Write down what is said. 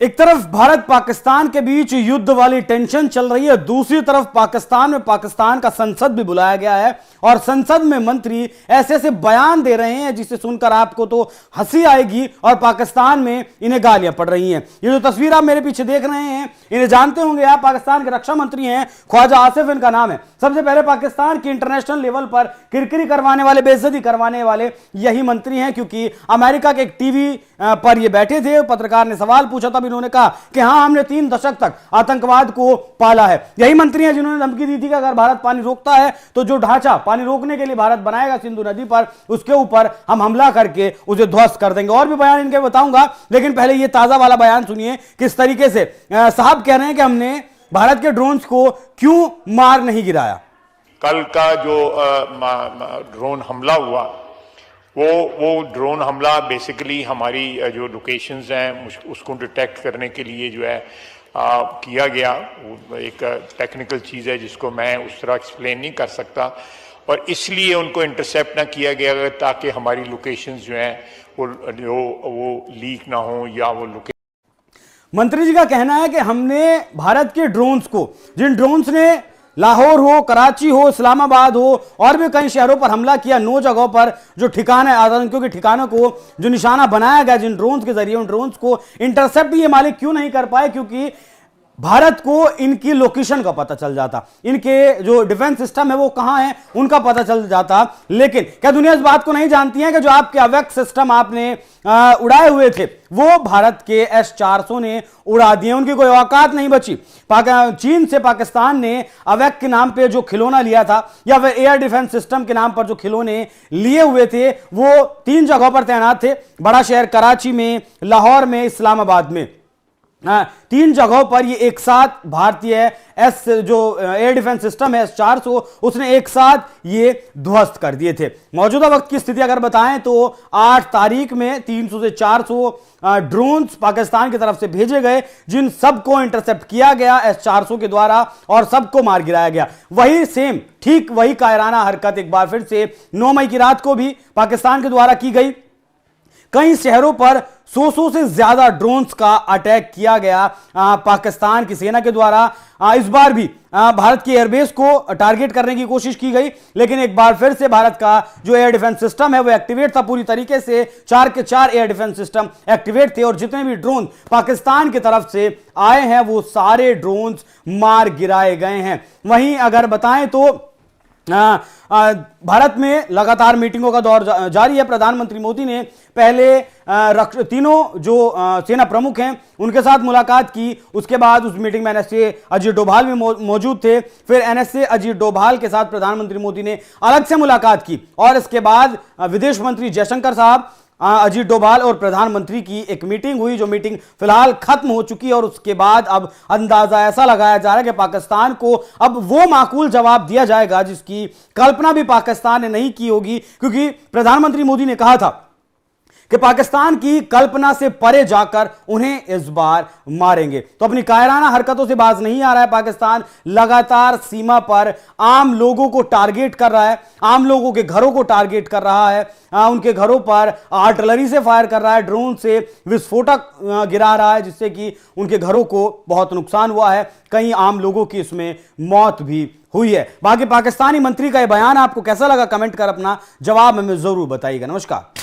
एक तरफ भारत पाकिस्तान के बीच युद्ध वाली टेंशन चल रही है, दूसरी तरफ पाकिस्तान में पाकिस्तान का संसद भी बुलाया गया है और संसद में मंत्री ऐसे ऐसे बयान दे रहे हैं जिसे सुनकर आपको तो हंसी आएगी और पाकिस्तान में इन्हें गालियां पड़ रही हैं। ये जो तस्वीर आप मेरे पीछे देख रहे हैं, इन्हें जानते होंगे आप, पाकिस्तान के रक्षा मंत्री हैं, ख्वाजा आसिफ इनका नाम है। सबसे पहले पाकिस्तान की इंटरनेशनल लेवल पर किरकिरी करवाने वाले, बेइज्जती करवाने वाले यही मंत्री हैं, क्योंकि अमेरिका के एक टीवी पर ये बैठे थे, पत्रकार ने सवाल पूछा, तब इन्होंने कहा कि हां, हमने 3 दशक तक आतंकवाद को पाला है। यही मंत्री हैं जिन्होंने धमकी दी थी कि अगर भारत पानी रोकता है तो जो ढांचा पानी रोकने के लिए भारत बनाएगा सिंधु नदी पर, उसके ऊपर हम हमला करके उसे ध्वस्त कर देंगे। और भी बयान इनके बताऊंगा, लेकिन पहले ये ताजा वाला बयान सुनिए किस तरीके से साहब कह रहे हैं कि हमने भारत के ड्रोन्स को क्यों मार नहीं गिराया। कल का जो ड्रोन हमला हुआ, वो ड्रोन हमला बेसिकली हमारी जो लोकेशंस हैं उसको डिटेक्ट करने के लिए जो है किया गया। वो एक टेक्निकल चीज़ है जिसको मैं उस तरह एक्सप्लेन नहीं कर सकता, और इसलिए उनको इंटरसेप्ट ना किया गया ताकि हमारी लोकेशंस जो हैं वो लीक ना हो या वो मंत्री जी का कहना है कि हमने भारत के ड्रोन्स को, जिन ड्रोन्स ने लाहौर हो, कराची हो, इस्लामाबाद हो और भी कई शहरों पर हमला किया, 9 जगहों पर जो ठिकाने, आतंकियों के ठिकानों को जो निशाना बनाया गया जिन ड्रोन्स के जरिए, उन ड्रोन्स को इंटरसेप्ट ये मालिक क्यों नहीं कर पाए? क्योंकि भारत को इनकी लोकेशन का पता चल जाता, इनके जो डिफेंस सिस्टम है वो कहां है उनका पता चल जाता। लेकिन क्या दुनिया इस बात को नहीं जानती है कि जो आपके अवैध सिस्टम आपने उड़ाए हुए थे वो भारत के S-400 ने उड़ा दिए, उनकी कोई औकात नहीं बची। चीन से पाकिस्तान ने अवैध के नाम पे जो खिलौना लिया था या फिर एयर डिफेंस सिस्टम के नाम पर जो खिलौने लिए हुए थे, वो 3 जगहों पर तैनात थे, बड़ा शहर कराची में, लाहौर में, इस्लामाबाद में। 3 जगहों पर ये एक साथ भारतीय जो एयर डिफेंस सिस्टम है S-400, उसने एक साथ ये ध्वस्त कर दिए थे। मौजूदा वक्त की स्थिति अगर बताएं तो 8 तारीख में 300 से 400 ड्रोन्स पाकिस्तान की तरफ से भेजे गए, जिन सबको इंटरसेप्ट किया गया S-400 के द्वारा और सबको मार गिराया गया। वही सेम, ठीक वही कायराना हरकत एक बार फिर से 9 मई की रात को भी पाकिस्तान के द्वारा की गई। कई शहरों पर 100 से ज्यादा ड्रोन्स का अटैक किया गया पाकिस्तान की सेना के द्वारा। इस बार भी भारत की एयरबेस को टारगेट करने की कोशिश की गई, लेकिन एक बार फिर से भारत का जो एयर डिफेंस सिस्टम है वो एक्टिवेट था पूरी तरीके से। 4 के 4 एयर डिफेंस सिस्टम एक्टिवेट थे और जितने भी ड्रोन पाकिस्तान की तरफ से आए हैं वो सारे ड्रोन्स मार गिराए गए हैं। वहीं अगर बताएं तो भारत में लगातार मीटिंगों का दौर जारी है। प्रधानमंत्री मोदी ने पहले तीनों जो सेना प्रमुख हैं उनके साथ मुलाकात की, उसके बाद उस मीटिंग में NSA अजीत डोभाल भी मौजूद थे। फिर NSA अजीत डोभाल के साथ प्रधानमंत्री मोदी ने अलग से मुलाकात की और इसके बाद विदेश मंत्री जयशंकर साहब, अजीत डोभाल और प्रधानमंत्री की एक मीटिंग हुई, जो मीटिंग फिलहाल खत्म हो चुकी है। और उसके बाद अब अंदाजा ऐसा लगाया जा रहा है कि पाकिस्तान को अब वो माकूल जवाब दिया जाएगा जिसकी कल्पना भी पाकिस्तान ने नहीं की होगी, क्योंकि प्रधानमंत्री मोदी ने कहा था कि पाकिस्तान की कल्पना से परे जाकर उन्हें इस बार मारेंगे। तो अपनी कायराना हरकतों से बाज नहीं आ रहा है पाकिस्तान, लगातार सीमा पर आम लोगों को टारगेट कर रहा है, आम लोगों के घरों को टारगेट कर रहा है, उनके घरों पर आर्टिलरी से फायर कर रहा है, ड्रोन से विस्फोटक गिरा रहा है, जिससे कि उनके घरों को बहुत नुकसान हुआ है। कई आम लोगों की इसमें मौत भी हुई है। बाकी पाकिस्तानी मंत्री का यह बयान आपको कैसा लगा, कमेंट कर अपना जवाब हमें जरूर बताइएगा। नमस्कार।